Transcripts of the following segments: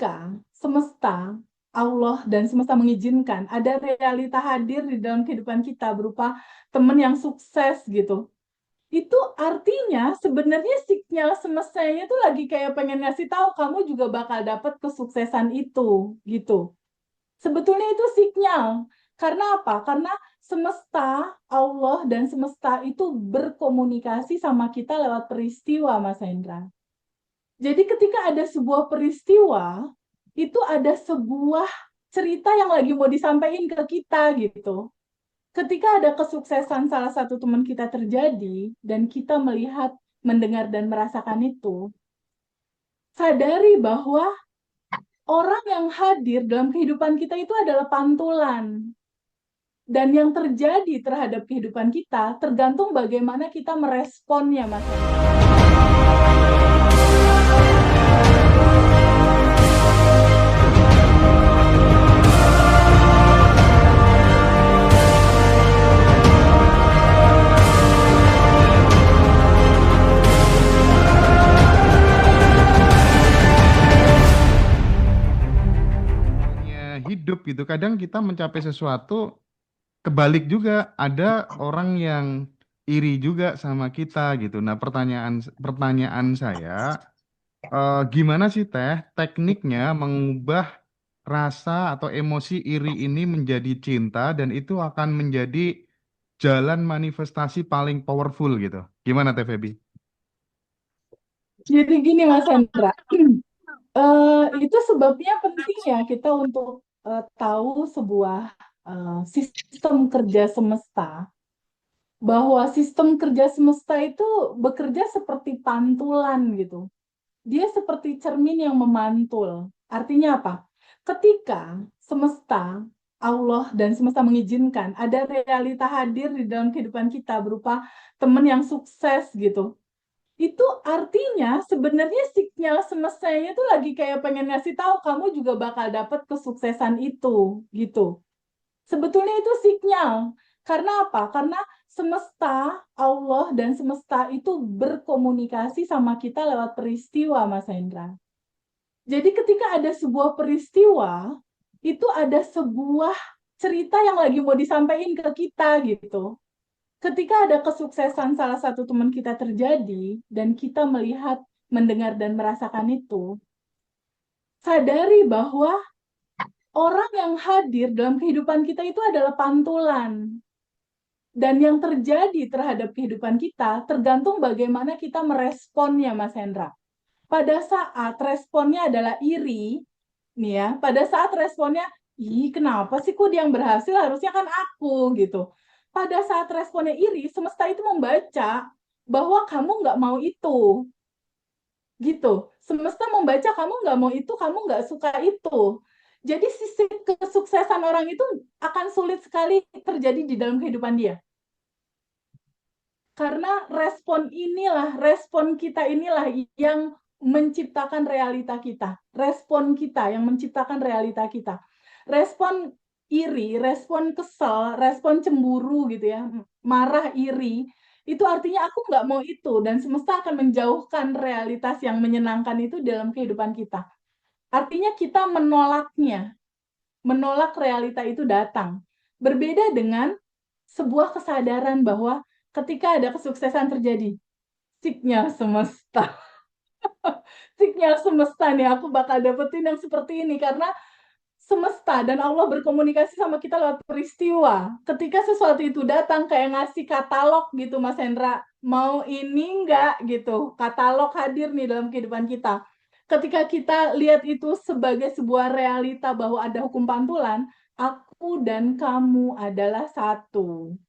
ketika semesta, Allah dan semesta mengizinkan ada realita hadir di dalam kehidupan kita berupa teman yang sukses gitu. Itu artinya sebenarnya sinyal semestanya itu lagi kayak pengen ngasih tahu kamu juga bakal dapat kesuksesan itu gitu. Sebetulnya itu sinyal. Karena apa? Karena semesta, Allah dan semesta itu berkomunikasi sama kita lewat peristiwa, Mas Hendra. Jadi ketika ada sebuah peristiwa, itu ada sebuah cerita yang lagi mau disampaikan ke kita gitu. Ketika ada kesuksesan salah satu teman kita terjadi dan kita melihat, mendengar dan merasakan itu, sadari bahwa orang yang hadir dalam kehidupan kita itu adalah pantulan. Dan yang terjadi terhadap kehidupan kita tergantung bagaimana kita meresponnya, Mas. Hidup gitu. Kadang kita mencapai sesuatu kebalik juga, ada orang yang iri juga sama kita gitu. Nah, pertanyaan pertanyaan saya, gimana sih Teh tekniknya mengubah rasa atau emosi iri ini menjadi cinta dan itu akan menjadi jalan manifestasi paling powerful gitu. Gimana Teh Feby? Jadi gini, Mas Hendra, itu sebabnya penting ya kita untuk tahu sebuah sistem kerja semesta, bahwa sistem kerja semesta itu bekerja seperti pantulan gitu. Dia seperti cermin yang memantul. Artinya apa? Ketika semesta, Allah dan semesta mengizinkan ada realita hadir di dalam kehidupan kita berupa teman yang sukses gitu. Itu artinya sebenarnya sinyal semestanya itu lagi kayak pengen ngasih tahu kamu juga bakal dapat kesuksesan itu gitu. Sebetulnya itu sinyal. Karena apa? Karena semesta, Allah dan semesta itu berkomunikasi sama kita lewat peristiwa, Mas Hendra. Jadi ketika ada sebuah peristiwa, itu ada sebuah cerita yang lagi mau disampaikan ke kita gitu. Ketika ada kesuksesan salah satu teman kita terjadi dan kita melihat, mendengar dan merasakan itu, sadari bahwa orang yang hadir dalam kehidupan kita itu adalah pantulan. Dan yang terjadi terhadap kehidupan kita tergantung bagaimana kita meresponnya, Mas Hendra. Pada saat responnya adalah iri, nih ya, pada saat responnya, ih kenapa sih kok dia yang berhasil, harusnya kan aku, gitu. Pada saat responnya iri, semesta itu membaca bahwa kamu nggak mau itu, gitu. Semesta membaca kamu nggak mau itu, kamu nggak suka itu. Jadi sisi kesuksesan orang itu akan sulit sekali terjadi di dalam kehidupan dia. Karena respon kita inilah yang menciptakan realita kita. Respon kita yang menciptakan realita kita. Respon iri, respon kesel, respon cemburu gitu ya, marah, iri, itu artinya aku nggak mau itu dan semesta akan menjauhkan realitas yang menyenangkan itu dalam kehidupan kita. Artinya kita menolaknya, menolak realita itu datang. Berbeda dengan sebuah kesadaran bahwa ketika ada kesuksesan terjadi, sinyal semesta. Sinyal semesta nih, aku bakal dapetin yang seperti ini karena semesta dan Allah berkomunikasi sama kita lewat peristiwa. Ketika sesuatu itu datang kayak ngasih katalog gitu Mas Hendra, mau ini enggak gitu. Katalog hadir nih dalam kehidupan kita. Ketika kita lihat itu sebagai sebuah realita bahwa ada hukum pantulan, aku dan kamu adalah satu.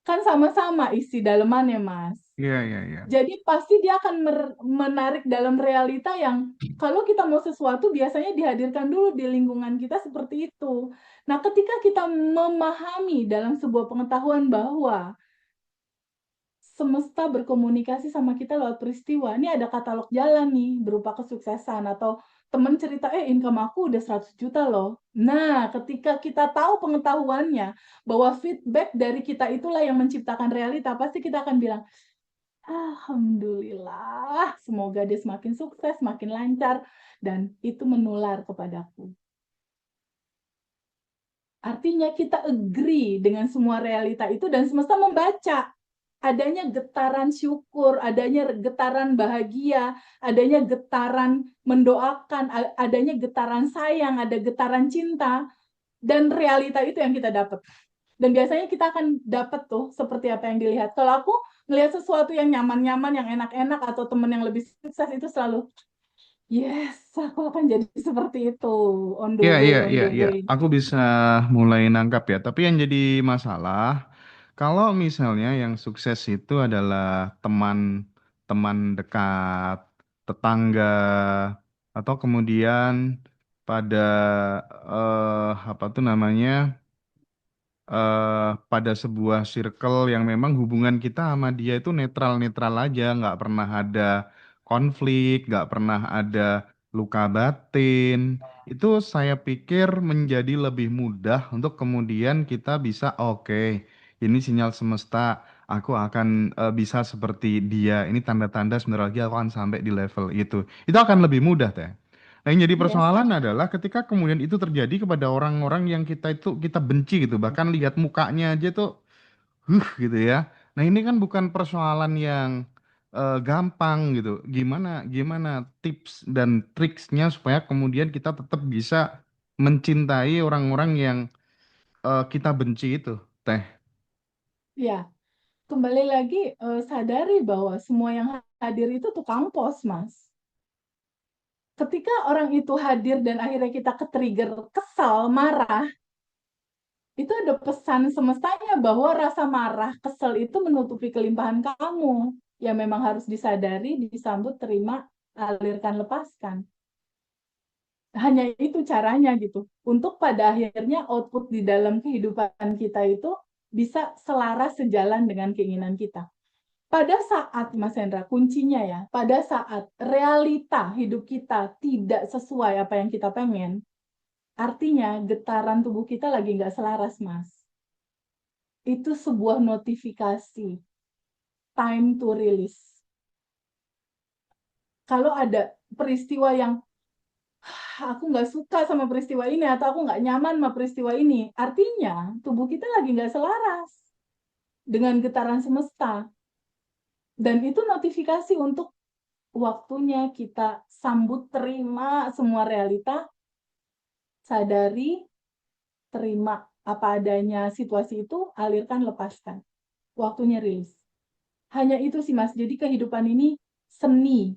Kan sama-sama isi dalemannya, Mas. Iya, iya, iya. Jadi pasti dia akan menarik dalam realita yang kalau kita mau sesuatu biasanya dihadirkan dulu di lingkungan kita seperti itu. Nah, ketika kita memahami dalam sebuah pengetahuan bahwa semesta berkomunikasi sama kita lewat peristiwa, ini ada katalog jalan nih berupa kesuksesan atau temen cerita, income aku udah 100 juta loh. Nah, ketika kita tahu pengetahuannya bahwa feedback dari kita itulah yang menciptakan realita, pasti kita akan bilang, Alhamdulillah, semoga dia semakin sukses, semakin lancar, dan itu menular kepadaku. Artinya kita agree dengan semua realita itu dan semesta membaca. Adanya getaran syukur, adanya getaran bahagia, adanya getaran mendoakan, adanya getaran sayang, ada getaran cinta, dan realita itu yang kita dapat. Dan biasanya kita akan dapat tuh seperti apa yang dilihat. Kalau aku ngelihat sesuatu yang nyaman-nyaman, yang enak-enak, atau temen yang lebih sukses, itu selalu, yes, aku akan jadi seperti itu. On the Iya, way, iya, on iya, the iya. way. Aku bisa mulai nangkap ya. Tapi yang jadi masalah, kalau misalnya yang sukses itu adalah teman dekat, tetangga, atau kemudian pada apa tuh namanya? Pada sebuah circle yang memang hubungan kita sama dia itu netral-netral aja, nggak pernah ada konflik, nggak pernah ada luka batin. Itu saya pikir menjadi lebih mudah untuk kemudian kita bisa, oke, ini sinyal semesta, aku akan bisa seperti dia. Ini tanda-tanda sebentar lagi aku akan sampai di level itu. Itu akan lebih mudah, teh. Nah, yang jadi Yes. persoalan adalah ketika kemudian itu terjadi kepada orang-orang yang kita benci gitu, bahkan lihat mukanya aja tuh, gitu ya. Nah, ini kan bukan persoalan yang gampang gitu. Gimana gimana tips dan triksnya supaya kemudian kita tetap bisa mencintai orang-orang yang kita benci itu, Teh. Ya, kembali lagi sadari bahwa semua yang hadir itu tukang pos, Mas. Ketika orang itu hadir dan akhirnya kita ke-trigger, kesal, marah, itu ada pesan semestanya bahwa rasa marah, kesel itu menutupi kelimpahan kamu. Ya memang harus disadari, disambut, terima, alirkan, lepaskan. Hanya itu caranya gitu. Untuk pada akhirnya output di dalam kehidupan kita itu bisa selaras sejalan dengan keinginan kita. Pada saat, Mas Hendra, kuncinya ya, pada saat realita hidup kita tidak sesuai apa yang kita pengen, artinya getaran tubuh kita lagi nggak selaras, Mas. Itu sebuah notifikasi, time to release. Kalau ada peristiwa yang aku nggak suka sama peristiwa ini atau aku nggak nyaman sama peristiwa ini, artinya tubuh kita lagi nggak selaras dengan getaran semesta. Dan itu notifikasi untuk waktunya kita sambut terima semua realita, sadari, terima apa adanya situasi itu, alirkan, lepaskan. Waktunya rilis. Hanya itu sih Mas. Jadi kehidupan ini seni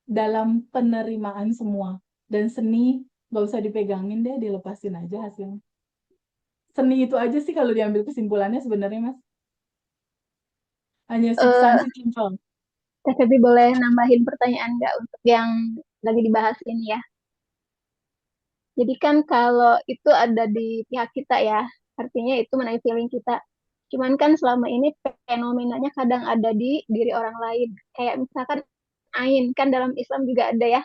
dalam penerimaan semua. Dan seni gak usah dipegangin deh, dilepasin aja hasilnya. Seni itu aja sih kalau diambil kesimpulannya sebenarnya Mas. Hanya Eh, substansi simpel. Teh Feby boleh nambahin pertanyaan nggak untuk yang lagi dibahas ini ya? Jadi kan kalau itu ada di pihak kita ya, artinya itu menaik feeling kita. Cuman kan selama ini fenomenanya kadang ada di diri orang lain. Kayak misalkan ain, kan dalam Islam juga ada ya.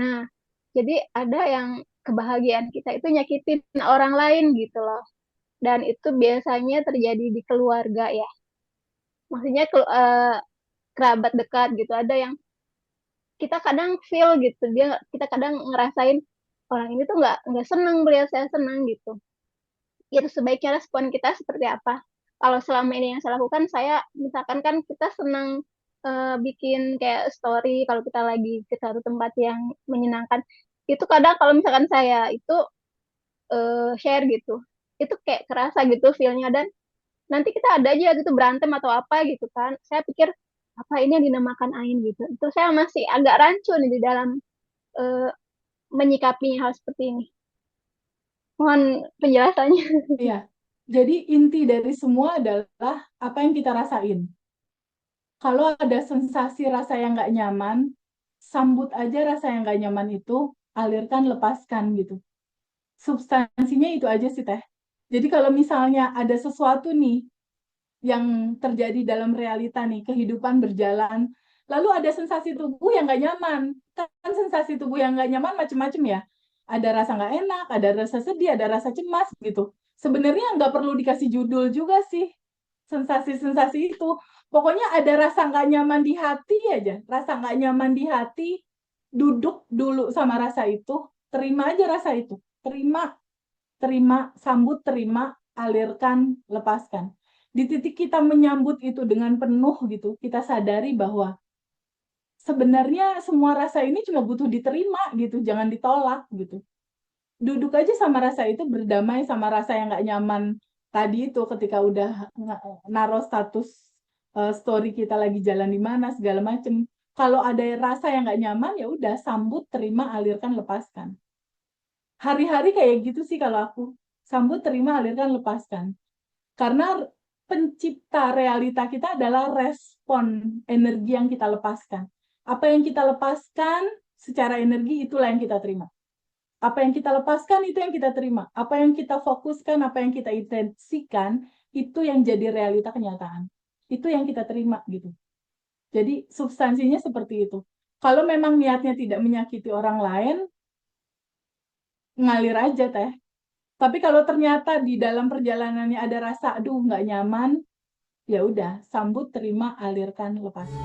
Nah, jadi ada yang kebahagiaan kita itu nyakitin orang lain gitu loh. Dan itu biasanya terjadi di keluarga ya. Maksudnya kerabat dekat gitu. Ada yang kita kadang feel gitu, kita kadang ngerasain orang ini tuh nggak senang melihat saya senang gitu. Itu sebaiknya respon kita seperti apa? Kalau selama ini yang saya lakukan, saya misalkan kan kita senang bikin kayak story kalau kita lagi ke satu tempat yang menyenangkan. Itu kadang kalau misalkan saya itu share gitu, itu kayak kerasa gitu feelnya dan nanti kita ada aja gitu berantem atau apa gitu kan. Saya pikir apa ini yang dinamakan ain gitu. Itu saya masih agak rancu nih di dalam eh, menyikapi hal seperti ini. Mohon penjelasannya. Iya. Jadi inti dari semua adalah apa yang kita rasain. Kalau ada sensasi rasa yang nggak nyaman, sambut aja rasa yang nggak nyaman itu, alirkan, lepaskan gitu. Substansinya itu aja sih Teh. Jadi kalau misalnya ada sesuatu nih yang terjadi dalam realita nih, kehidupan berjalan, lalu ada sensasi tubuh yang nggak nyaman. Kan sensasi tubuh yang nggak nyaman macam-macam ya. Ada rasa nggak enak, ada rasa sedih, ada rasa cemas gitu. Sebenarnya nggak perlu dikasih judul juga sih sensasi-sensasi itu. Pokoknya ada rasa nggak nyaman di hati aja, rasa nggak nyaman di hati, duduk dulu sama rasa itu, terima aja rasa itu, terima, terima, sambut, terima, alirkan, lepaskan. Di titik kita menyambut itu dengan penuh gitu, kita sadari bahwa sebenarnya semua rasa ini cuma butuh diterima gitu, jangan ditolak gitu. Duduk aja sama rasa itu, berdamai sama rasa yang nggak nyaman tadi itu ketika udah naruh status story kita lagi jalan di mana segala macem. Kalau ada rasa yang nggak nyaman ya udah sambut, terima, alirkan, lepaskan. Hari-hari kayak gitu sih kalau aku. Sambut, terima, alirkan, lepaskan. Karena pencipta realita kita adalah respon energi yang kita lepaskan. Apa yang kita lepaskan secara energi itulah yang kita terima. Apa yang kita lepaskan itu yang kita terima. Apa yang kita fokuskan, apa yang kita intensikan, itu yang jadi realita kenyataan. Itu yang kita terima gitu. Jadi substansinya seperti itu. Kalau memang niatnya tidak menyakiti orang lain, ngalir aja teh. Tapi kalau ternyata di dalam perjalanannya ada rasa, aduh nggak nyaman, ya udah, sambut, terima, alirkan, lepaskan.